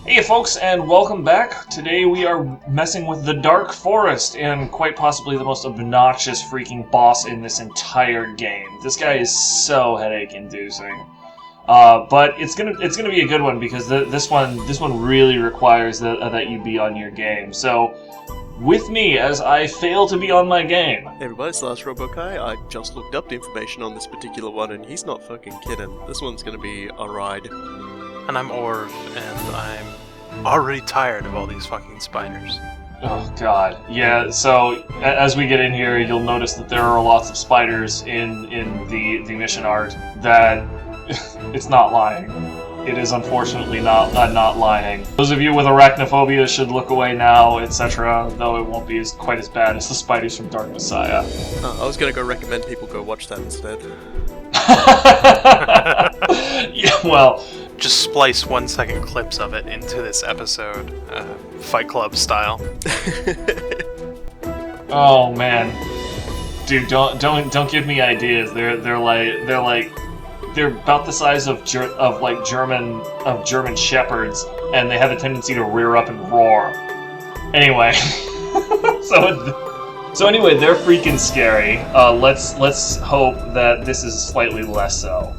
Hey folks, and welcome back. Today we are messing with the Dark Forest, and quite possibly the most obnoxious freaking boss in this entire game. This guy is so headache-inducing. But it's gonna be a good one because this one really requires that you be on your game. So, with me as I fail to be on my game. Hey everybody, it's Last Robokai. I just looked up the information on this particular one, and he's not fucking kidding. This one's gonna be a ride. And I'm Orv, and I'm already tired of all these fucking spiders. Oh god, yeah, so as we get in here, you'll notice that there are lots of spiders in the mission art that it's not lying. It is unfortunately not lying. Those of you with arachnophobia should look away now, etc., though it won't be quite as bad as the spiders from Dark Messiah. I was gonna go recommend people go watch that instead. Yeah, well... Just splice 1-second clips of it into this episode, Fight Club style. Oh man, dude, don't give me ideas. They're about the size of German shepherds, and they have a tendency to rear up and roar. Anyway, so anyway, they're freaking scary. Let's hope that this is slightly less so.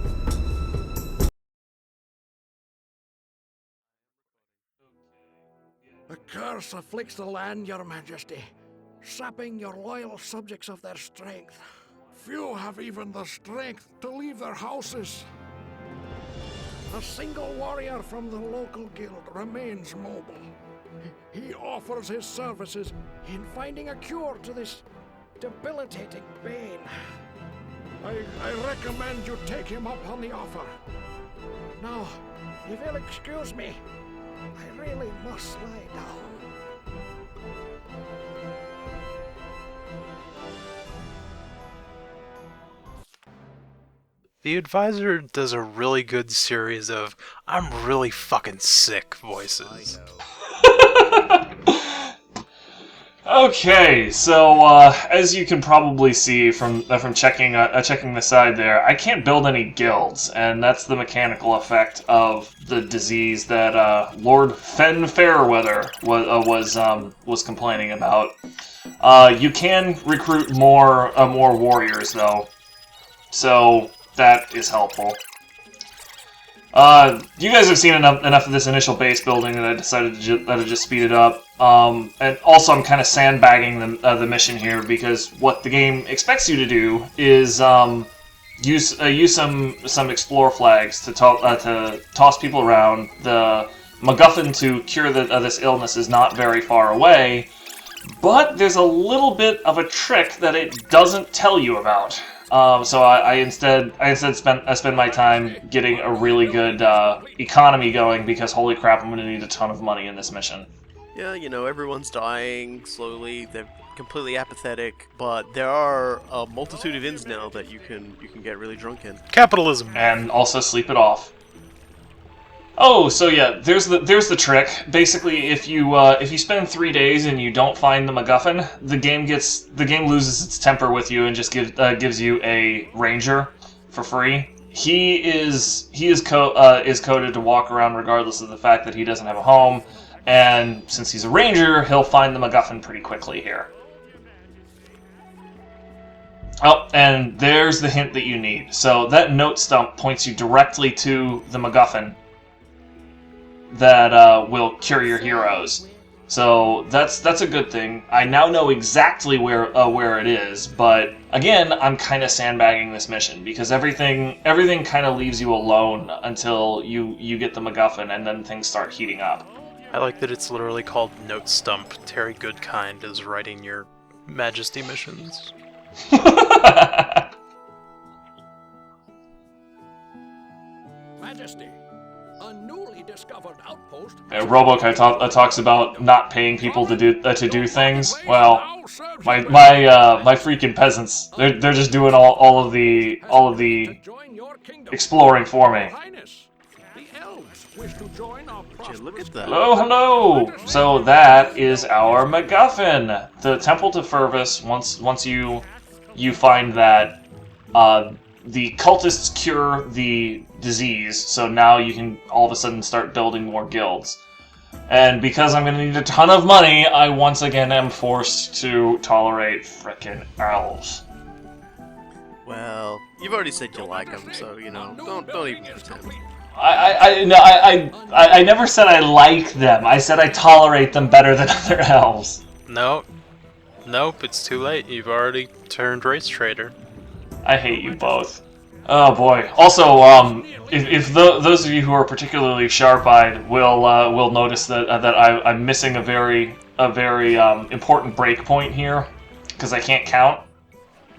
A curse afflicts the land, your majesty, sapping your loyal subjects of their strength. Few have even the strength to leave their houses. A single warrior from the local guild remains mobile. He offers his services in finding a cure to this debilitating pain. I recommend you take him up on the offer. Now, if you'll excuse me, I really must lie down. The advisor does a really good series of I'm really fucking sick voices. Okay, so as you can probably see from checking the side there, I can't build any guilds, and that's the mechanical effect of the disease that Lord Fen Fairweather was complaining about. You can recruit more warriors though, so that is helpful. You guys have seen enough of this initial base building that I decided to just speed it up. And also I'm kind of sandbagging the mission here because what the game expects you to do is use some explore flags to toss people around. The MacGuffin to cure this illness is not very far away, but there's a little bit of a trick that it doesn't tell you about. So I instead spend my time getting a really good economy going because holy crap, I'm going to need a ton of money in this mission. Yeah, you know, everyone's dying slowly. They're completely apathetic, but there are a multitude of inns now that you can get really drunk in. Capitalism. And also sleep it off. Oh, so yeah, there's the trick. Basically, if you spend 3 days and you don't find the MacGuffin, the game loses its temper with you and just gives you a ranger for free. He is coded to walk around regardless of the fact that he doesn't have a home, and since he's a ranger, he'll find the MacGuffin pretty quickly here. Oh, and there's the hint that you need. So that note stump points you directly to the MacGuffin that will cure your heroes. So that's a good thing. I now know exactly where it is, but again, I'm kind of sandbagging this mission because everything kind of leaves you alone until you get the MacGuffin, and then things start heating up. I like that it's literally called Note Stump. Terry Goodkind is writing your Majesty missions. Majesty, a newly discovered outpost. Robokai talks about not paying people to do things. Well, my freaking peasants, they're just doing all of the exploring for me. Look at that. Hello. So that is our MacGuffin. The Temple to Furthest. Once you find that, the cultists cure the disease. So now you can all of a sudden start building more guilds. And because I'm going to need a ton of money, I once again am forced to tolerate frickin' elves. Well, you've already said you like them, so you know, don't even pretend. I never said I like them. I said I tolerate them better than other elves. Nope. Nope, it's too late. You've already turned race trader. I hate you both. Oh boy. Also, if those of you who are particularly sharp-eyed will notice that I'm missing a very important breakpoint here because I can't count.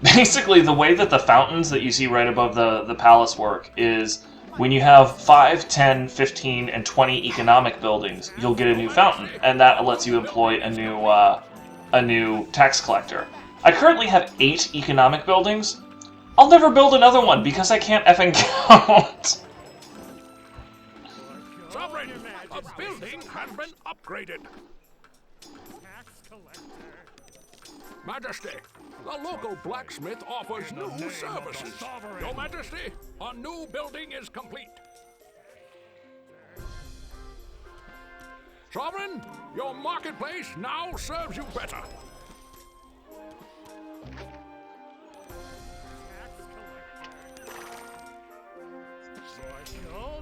Basically, the way that the fountains that you see right above the palace work is when you have 5, 10, 15, and 20 economic buildings, you'll get a new fountain, and that lets you employ a new tax collector. I currently have 8 economic buildings. I'll never build another one because I can't effing count. Sovereign, a building has been upgraded. Majesty, the local blacksmith offers new services. Your Majesty, a new building is complete. Sovereign, your marketplace now serves you better.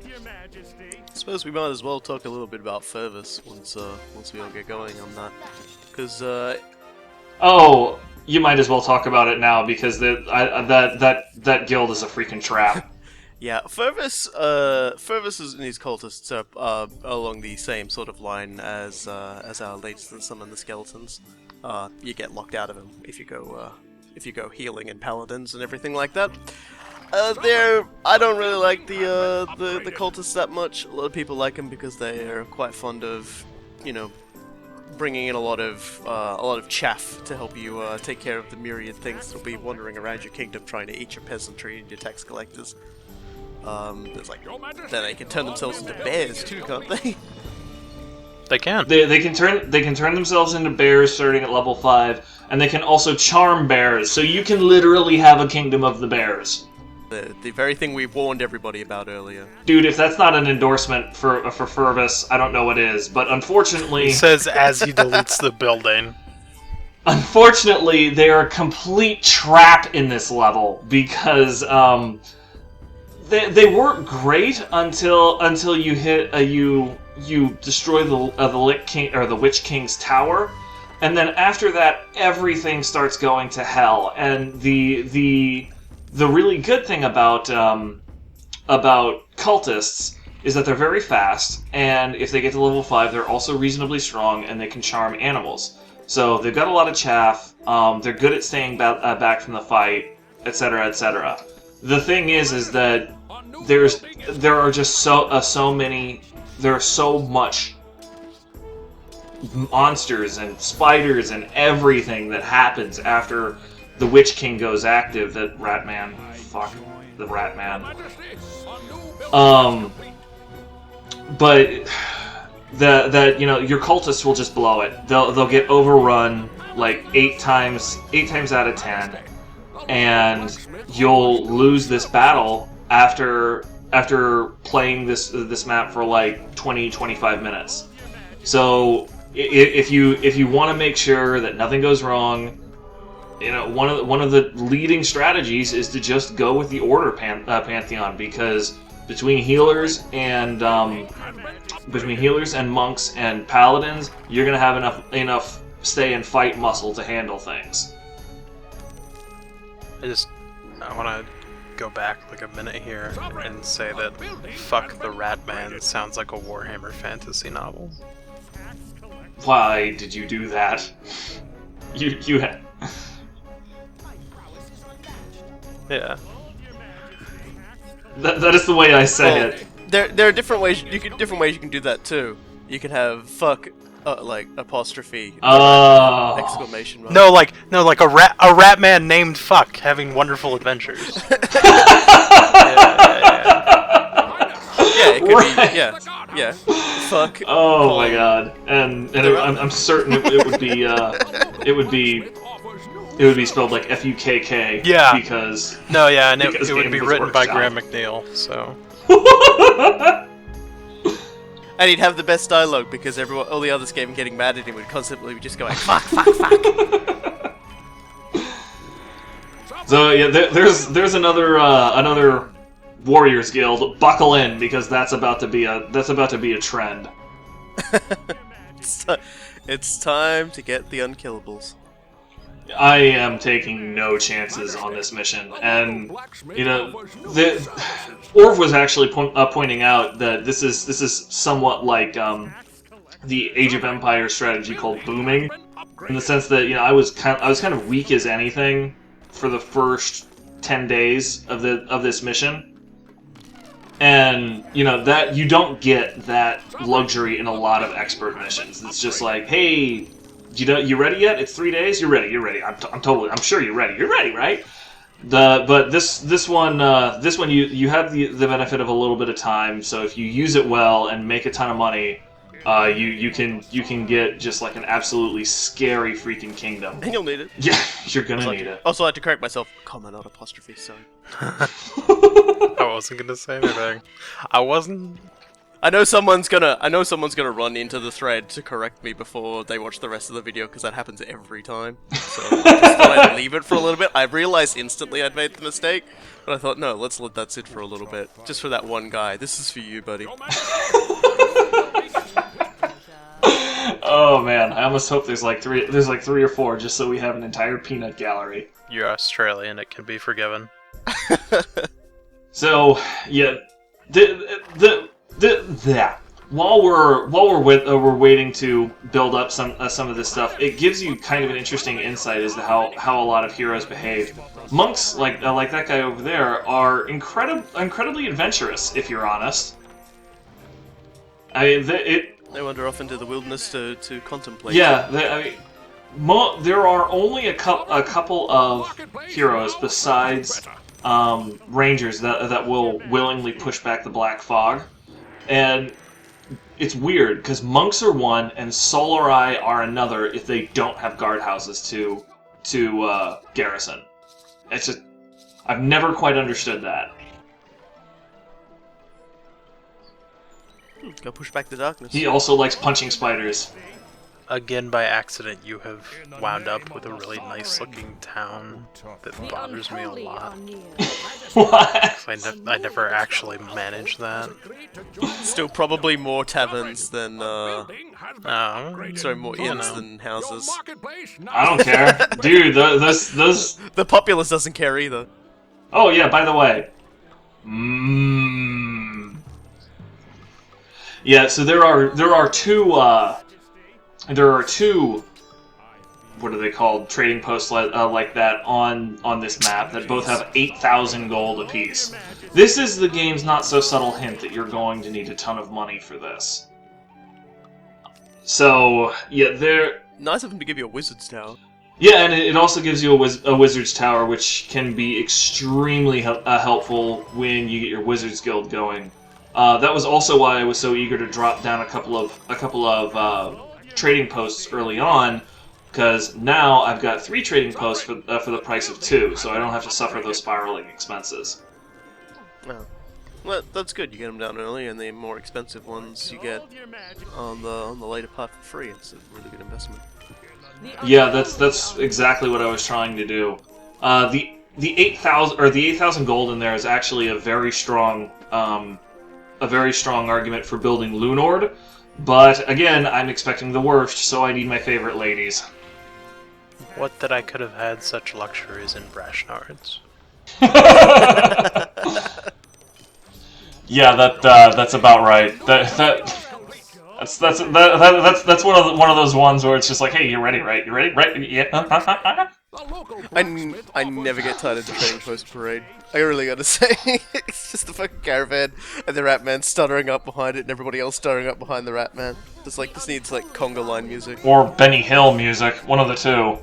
Your Majesty. I suppose we might as well talk a little bit about furthest once we all get going on that, because Oh, you might as well talk about it now because that guild is a freaking trap. yeah, furthest and his cultists are along the same sort of line as our latest and summon the skeletons. You get locked out of them if you go healing and paladins and everything like that. I don't really like the cultists that much. A lot of people like them because they are quite fond of, you know, bringing in a lot of chaff to help you take care of the myriad things that'll be wandering around your kingdom trying to eat your peasantry and your tax collectors. There's like then they can turn themselves into bears too, can't they? They can. They can turn themselves into bears starting at level 5, and they can also charm bears. So you can literally have a kingdom of the bears. The very thing we warned everybody about earlier. Dude, if that's not an endorsement for Furvis, I don't know what is. But unfortunately, He says as he deletes the building. Unfortunately, they are a complete trap in this level because they work great until you hit you destroy the Lich King or the Witch King's tower, and then after that everything starts going to hell. And the really good thing about cultists is that they're very fast, and if they get to level 5, they're also reasonably strong, and they can charm animals. So they've got a lot of chaff. They're good at staying back from the fight, etc., etc. The thing is that there are just so many. There are so much monsters and spiders and everything that happens after the Witch King goes active that Ratman, fuck the Ratman. But that you know, your cultists will just blow it. They'll get overrun like 8 times out of 10, and you'll lose this battle after playing this map for like 20-25 minutes. So if you want to make sure that nothing goes wrong, you know, one of the leading strategies is to just go with the order pantheon, because between healers and monks and paladins, you're gonna have enough stay and fight muscle to handle things. I want to go back like a minute here and say that fuck the Ratman sounds like a Warhammer fantasy novel. Why did you do that? You had. Yeah. That is the way I say it. There are different ways you can do that too. You can have fuck like apostrophe exclamation mark. No, like a Ratman named Fuck having wonderful adventures. Yeah, it could be. Yeah. Fuck. Oh my god. And I'm certain it would be spelled like F-U-K-K. Yeah. Because and it would be written by Graham McNeil. So. And he'd have the best dialogue because all the others gave him getting mad at him would constantly be just going fuck, fuck, fuck. So yeah, there's another Warriors Guild. Buckle in because that's about to be a trend. It's time to get the Unkillables. I am taking no chances on this mission, and you know, Orv was actually pointing out that this is somewhat like the Age of Empires strategy called booming, in the sense that I was kind of weak as anything for the first 10 days of this mission, and that you don't get that luxury in a lot of expert missions. It's just like, hey. You ready yet? It's 3 days. You're ready. You're ready. I'm sure you're ready. You're ready, right? But this one you have the benefit of a little bit of time. So if you use it well and make a ton of money, you can get just like an absolutely scary freaking kingdom. And you'll need it. Yeah, you're gonna need it. Also, I had to correct myself. Comma, not apostrophe. Sorry. I wasn't gonna say anything. I wasn't. I know someone's gonna run into the thread to correct me before they watch the rest of the video, because that happens every time. So I just thought I'd leave it for a little bit. I realized instantly I'd made the mistake, but I thought, no, let's let that sit for a little bit. Just for that one guy. This is for you, buddy. Oh man, I almost hope there's like three or four, just so we have an entire peanut gallery. You're Australian, it can be forgiven. So yeah, while we're waiting to build up some of this stuff, it gives you kind of an interesting insight as to how a lot of heroes behave. Monks like that guy over there are incredibly adventurous, if you're honest. I mean, they wander off into the wilderness to contemplate. Yeah, there are only a couple of heroes besides rangers that will willingly push back the black fog. And it's weird, because monks are one, and Solari are another if they don't have guardhouses to garrison. It's just, I've never quite understood that. Go push back the darkness. He also likes punching spiders. Again, by accident, you have wound up with a really nice-looking town that bothers me a lot. What? I never actually managed that. Still probably more taverns than, more inns than houses. I don't care. Dude, those... The populace doesn't care either. Oh yeah, by the way. Yeah, so there are two, what are they called, trading posts like that on this map that both have 8,000 gold apiece. This is the game's not so subtle hint that you're going to need a ton of money for this. So, yeah, they're... Nice of them to give you a wizard's tower. Yeah, and it also gives you a wizard's tower, which can be extremely helpful when you get your wizard's guild going. That was also why I was so eager to drop down a couple of trading posts early on, because now I've got 3 trading posts for the price of 2, so I don't have to suffer those spiraling expenses. Oh. Well, that's good. You get them down early, and the more expensive ones you get on the later part for free. It's a really good investment. Yeah, that's exactly what I was trying to do. The 8,000 gold in there is actually a very strong argument for building Lunord. But again, I'm expecting the worst, so I need my favorite ladies. What that I could have had such luxuries in Brashnards. Yeah, that's about right. That's one of those ones where it's just like, hey, you're ready, right? You're ready, right? Yeah. I never get tired of the trading post parade. I really gotta say, it's just the fucking caravan and the Ratman stuttering up behind it, and everybody else stuttering up behind the Ratman. Just like, this needs like conga line music or Benny Hill music, one of the two.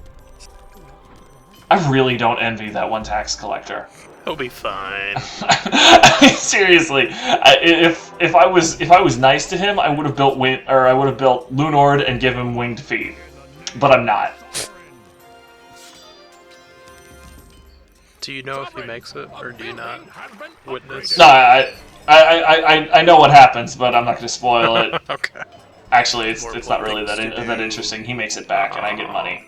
I really don't envy that one tax collector. He'll be fine. I mean, seriously, if I was nice to him, I would have built Lunord and give him winged feet, but I'm not. Do you know if he makes it, or do you not witness? No, I know what happens, but I'm not going to spoil it. Okay. Actually, it's not really that interesting. He makes it back, and I get money.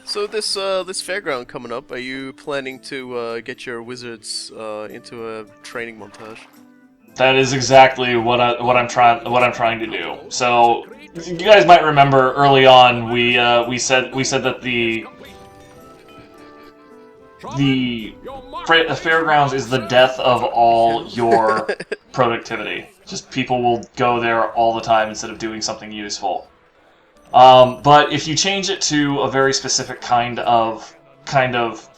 So this fairground coming up, are you planning to get your wizards into a training montage? That is exactly what I'm trying to do. So you guys might remember early on we said that the Fairgrounds is the death of all your productivity. Just people will go there all the time instead of doing something useful. But if you change it to a very specific kind of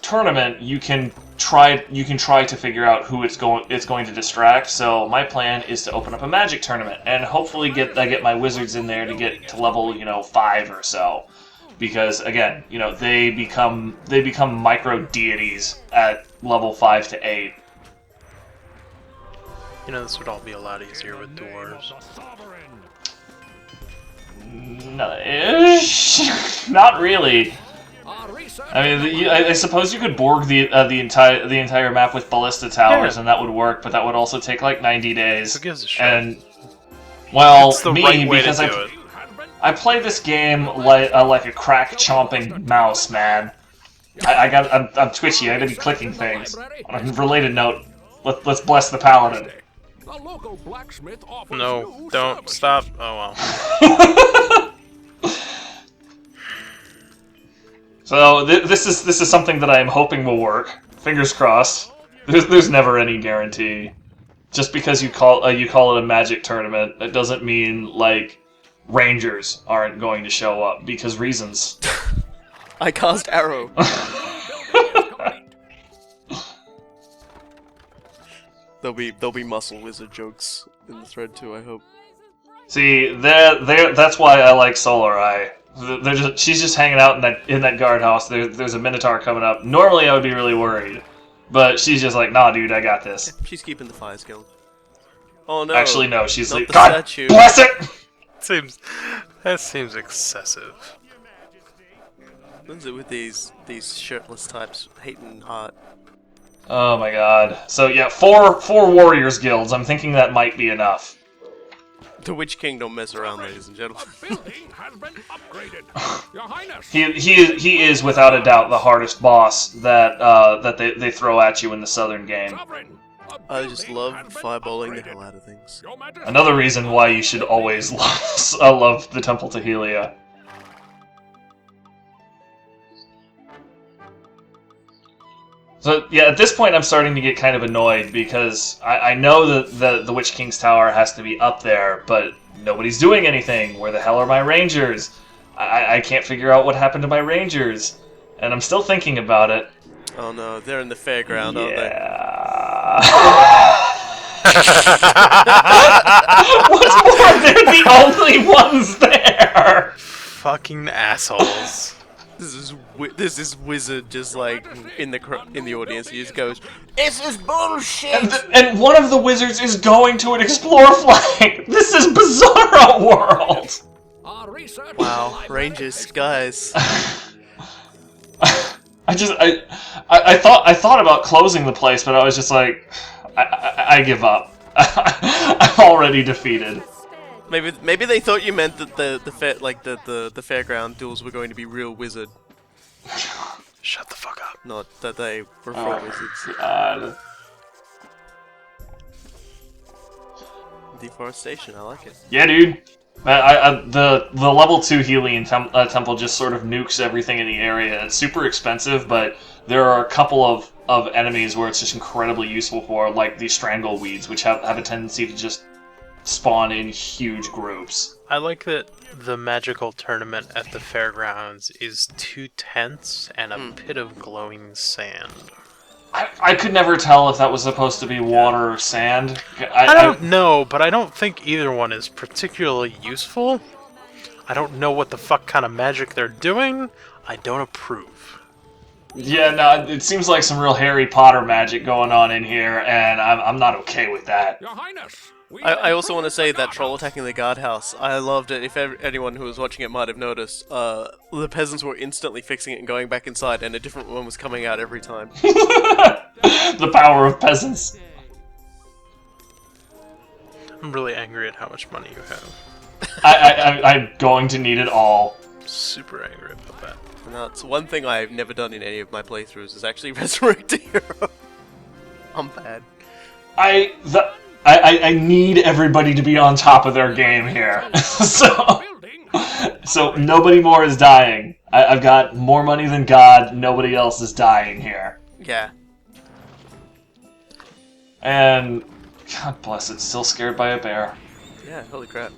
tournament, you can try to figure out who it's going to distract. So my plan is to open up a magic tournament and hopefully get my wizards in there to get to level 5 or so. Because again, they become micro deities at level 5 to 8. This would all be a lot easier with dwarves. No, not really. I mean, I suppose you could Borg the entire map with ballista towers, and that would work, but that would also take like 90 days. Who gives a shit? And well, It's the me right way because to do it. I play this game like a crack chomping mouse, man. I'm twitchy. I gotta be clicking things. On a related note, let's bless the paladin. No, don't stop. Oh well. So this is something that I am hoping will work. Fingers crossed. There's never any guarantee. Just because you call it a magic tournament, it doesn't mean like Rangers aren't going to show up because reasons. I cast arrow. There'll be muscle wizard jokes in the thread too, I hope. See, that's why I like Solar Eye. She's just hanging out in that guardhouse. There's a Minotaur coming up. Normally I would be really worried, but she's just like, nah, dude, I got this. She's keeping the fire skill. Oh no! Actually, no. She's not like, the God statue. bless it. That seems excessive. What is it with these shirtless types hating heart? Oh my God. So yeah, four warriors guilds. I'm thinking that might be enough. The Witch King don't mess around, ladies and gentlemen. Building has been upgraded. Your Highness. He is without a doubt the hardest boss that they throw at you in the Southern game. Sovereign, a I just building love has been fireballing the upgraded. hell out of things. Your Majesty. Another reason why you should always love the Temple to Helia. So yeah, at this point I'm starting to get kind of annoyed because I know that the Witch King's Tower has to be up there, but nobody's doing anything. Where the hell are my Rangers? I can't figure out what happened to my Rangers, and I'm still thinking about it. Oh no, they're in the fairground, aren't they? Yeah. What's more, they're the only ones there. Fucking assholes. This is wizard just like in the audience. He just goes, "This is bullshit." And one of the wizards is going to an explore flight. This is Bizarro World. Our research Wow, Rangers, guys. I thought about closing the place, but I was just like, I give up. I'm already defeated. Maybe they thought you meant that the fairground duels were going to be real wizard, Shut the fuck up. not that they were full wizards. God. Deforestation, I like it. Yeah, dude. The level 2 Helian temple just sort of nukes everything in the area. It's super expensive, but there are a couple of enemies where it's just incredibly useful for, like the Strangleweeds, which have a tendency to just spawn in huge groups. I like that the magical tournament at the fairgrounds is 2 tents and a pit of glowing sand. I could never tell if that was supposed to be water or sand. I don't know, but I don't think either one is particularly useful. I don't know what the fuck kind of magic they're doing. I don't approve. Yeah, no, it seems like some real Harry Potter magic going on in here, and I'm not okay with that. Your Highness. I also want to say that troll attacking the guardhouse, I loved it. If anyone who was watching it might have noticed, the peasants were instantly fixing it and going back inside, and a different one was coming out every time. The power of peasants. I'm really angry at how much money you have. I'm going to need it all. Super angry about that. And that's one thing I've never done in any of my playthroughs is actually resurrect a hero. I'm bad. I need everybody to be on top of their game here. So nobody more is dying. I've got more money than God. Nobody else is dying here. Yeah. And God bless it, still scared by a bear. Yeah, holy crap.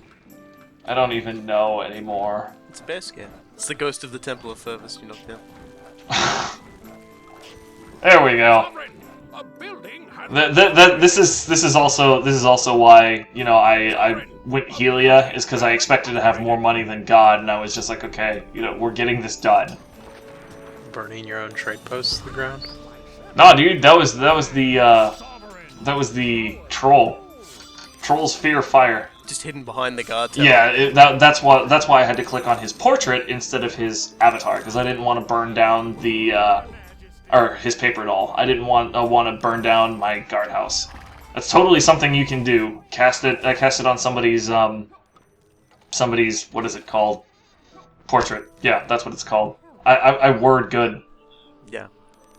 I don't even know anymore. It's a bear scare. It's the ghost of the Temple of Furthest you knocked down. There we go. A building had This is also why, you know, I went Helia, is because I expected to have more money than God, and I was just like, okay, you know, we're getting this done. Burning your own trade posts to the ground? No, dude, that was the troll. Trolls fear fire. Just hidden behind the guard tower. Yeah, that's why I had to click on his portrait instead of his avatar, because I didn't want to burn down the or his paper doll. I didn't want to burn down my guardhouse. That's totally something you can do. Cast it on somebody's what is it called? Portrait. Yeah, that's what it's called. I word good. Yeah.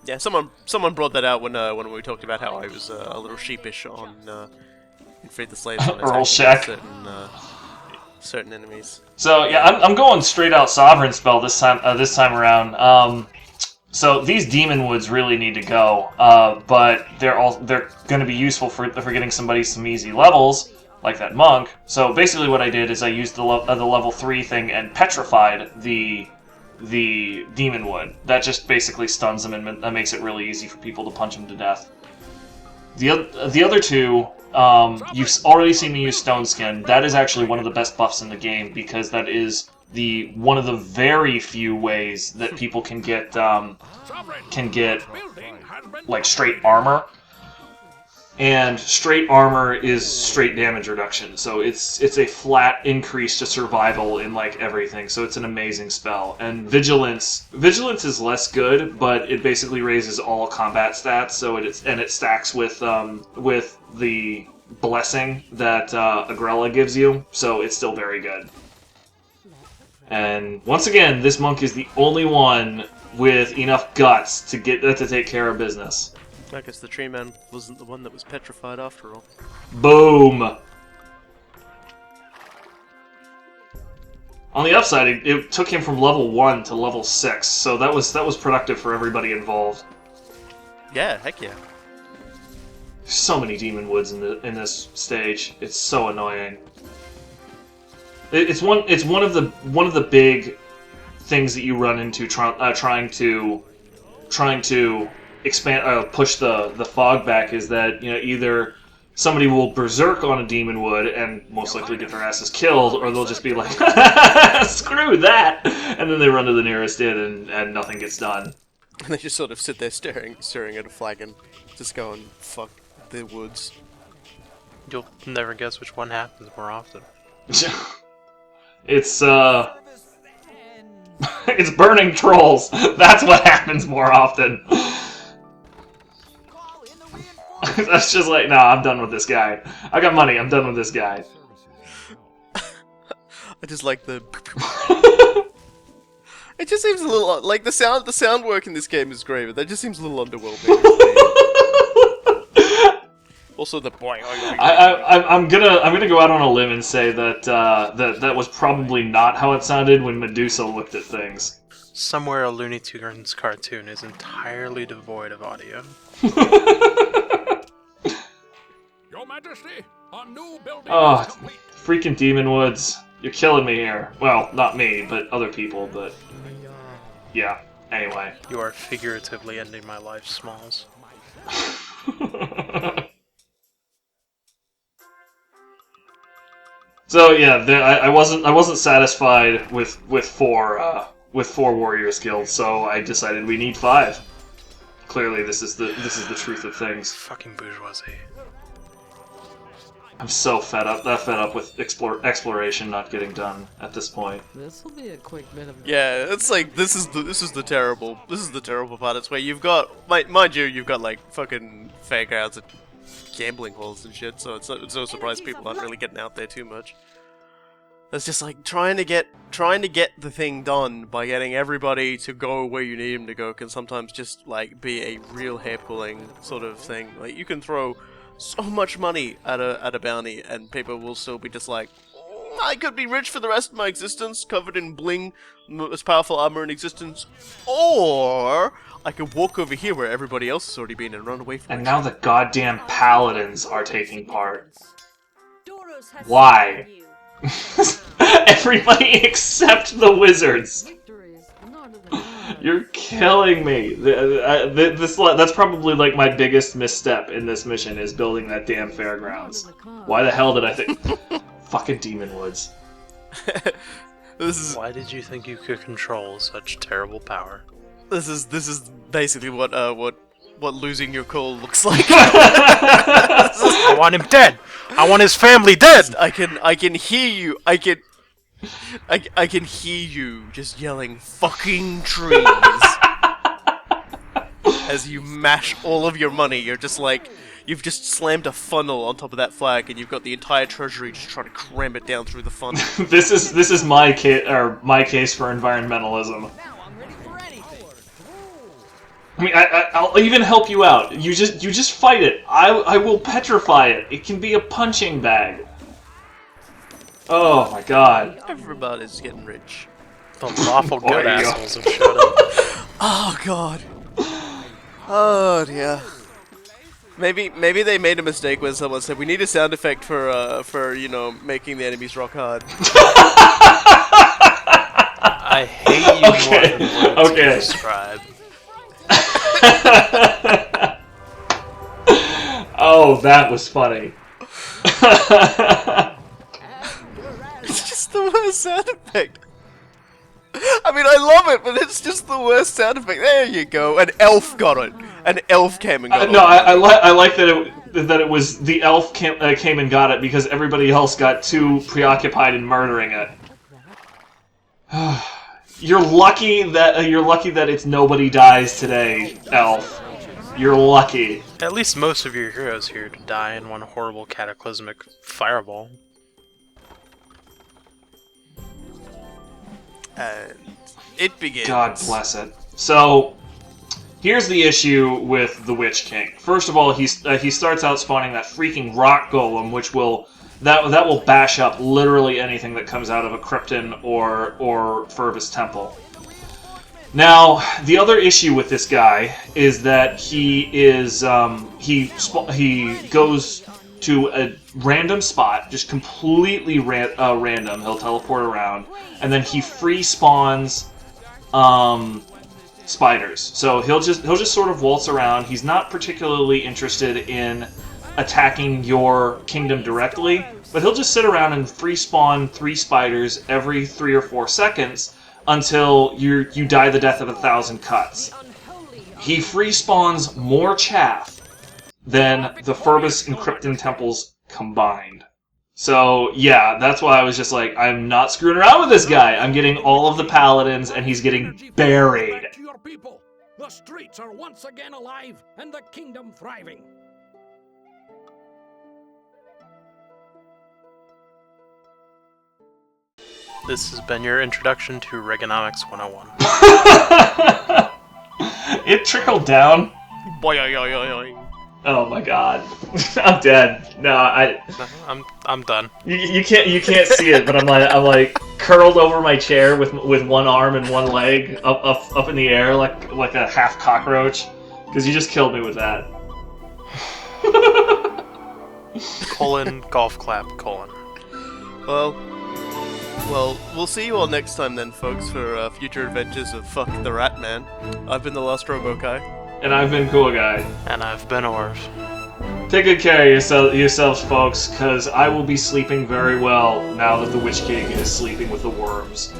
Yeah, someone brought that out when we talked about how I was a little sheepish on in Free the Slaves on Earl attacking certain enemies. So yeah, I'm going straight out Sovereign spell this time around. So these demon woods really need to go, but they're going to be useful for getting somebody some easy levels like that monk. So basically, what I did is I used the level 3 thing and petrified the demon wood. That just basically stuns them and makes it really easy for people to punch them to death. The other two, you've already seen me use Stone Skin. That is actually one of the best buffs in the game because that is one of the very few ways that people can get like straight armor. And straight armor is straight damage reduction, so it's a flat increase to survival in like everything. So it's an amazing spell. And vigilance is less good, but it basically raises all combat stats. So it stacks with the blessing that Agrella gives you. So it's still very good. And once again, this monk is the only one with enough guts to take care of business. I guess the tree man wasn't the one that was petrified after all. Boom! On the upside, it took him from level 1 to level 6, so that was productive for everybody involved. Yeah, heck yeah. So many demon woods in this stage. It's so annoying. It's one of the big things that you run into trying to expand push the fog back, is that, you know, either somebody will berserk on a demon wood and most likely get their asses killed, or they'll just be like, screw that, and then they run to the nearest inn and nothing gets done. And they just sort of sit there staring at a flagon, just going, fuck the woods. You'll never guess which one happens more often. It's it's burning trolls. That's what happens more often. That's just like, nah, I'm done with this guy. I got money, I'm done with this guy. I just like the... It just seems a little... Like, the sound work in this game is great, but that just seems a little underwhelming. Also the boing. I'm gonna go out on a limb and say that that was probably not how it sounded when Medusa looked at things. Somewhere a Looney Tunes cartoon is entirely devoid of audio. Your Majesty, a new building Oh, is complete. freaking demon woods! You're killing me here. Well, not me, but other people. But yeah. Anyway. You are figuratively ending my life, Smalls. So yeah, I wasn't satisfied with 4 warriors killed, so I decided we need 5. Clearly, this is the truth of things. Fucking bourgeoisie. I'm so fed up with exploration not getting done at this point. This will be a quick bit of. Yeah, it's like this is the terrible part. It's where you've got, mind you, you've got like fucking Fairgrounds gambling halls and shit, so it's no surprise people aren't really getting out there too much. It's just like trying to get the thing done by getting everybody to go where you need them to go can sometimes just like be a real hair-pulling sort of thing. Like you can throw so much money at a bounty, and people will still be just like, I could be rich for the rest of my existence, covered in bling, most powerful armor in existence, or I could walk over here where everybody else has already been and run away from it. And now the goddamn paladins are taking part. Why? Everybody except the wizards. You're killing me. That's probably like my biggest misstep in this mission is building that damn fairgrounds. Why the hell did I think? Fucking demon woods. Why did you think you could control such terrible power? This is basically what losing your cool looks like. I want him dead. I want his family dead. I can hear you. I can hear you just yelling "fucking trees" as you mash all of your money. You're just like you've just slammed a funnel on top of that flag, and you've got the entire treasury just trying to cram it down through the funnel. This is my case for environmentalism. I mean, I'll even help you out. You just fight it. I will petrify it. It can be a punching bag. Oh my god. Everybody's getting rich. The lawful good assholes have showed up. Oh god. Oh dear. Maybe they made a mistake when someone said we need a sound effect for you know making the enemies rock hard. I hate you more than words can describe. Oh, that was funny. It's just the worst sound effect. I mean, I love it, but it's just the worst sound effect. There you go. An elf got it. An elf came and got it. No, I like that it was the elf came and got it because everybody else got too preoccupied in murdering it. You're lucky that it's nobody dies today, elf. You're lucky. At least most of your heroes here to die in one horrible cataclysmic fireball. And it begins. God bless it. So, here's the issue with the Witch King. First of all, he starts out spawning that freaking rock golem, which will that will bash up literally anything that comes out of a Krypton or furthest temple. Now, the other issue with this guy is that he goes to a random spot, just completely random. He'll teleport around, and then he free spawns spiders. So he'll just sort of waltz around. He's not particularly interested in attacking your kingdom directly, but he'll just sit around and free spawn 3 spiders every 3 or 4 seconds until you die the death of 1,000 cuts. He free spawns more chaff than the furthest and Krypton temples combined. So yeah, that's why I was just like, I'm not screwing around with this guy. I'm getting all of the paladins, and he's getting buried. Back to your people. The streets are once again alive, and the kingdom thriving. This has been your introduction to Reaganomics 101. It trickled down. Boing. Oh my god, I'm dead. No, I'm done. You can't see it, but I'm like curled over my chair with one arm and one leg up in the air like a half cockroach, because you just killed me with that. Golf clap. Well, we'll see you all next time then, folks, for future adventures of Fuck the Ratman. I've been the Lost Robo-Kai. And I've been Cool Guy. And I've been Orv. Take good care of yourselves, folks, because I will be sleeping very well now that the Witch King is sleeping with the worms.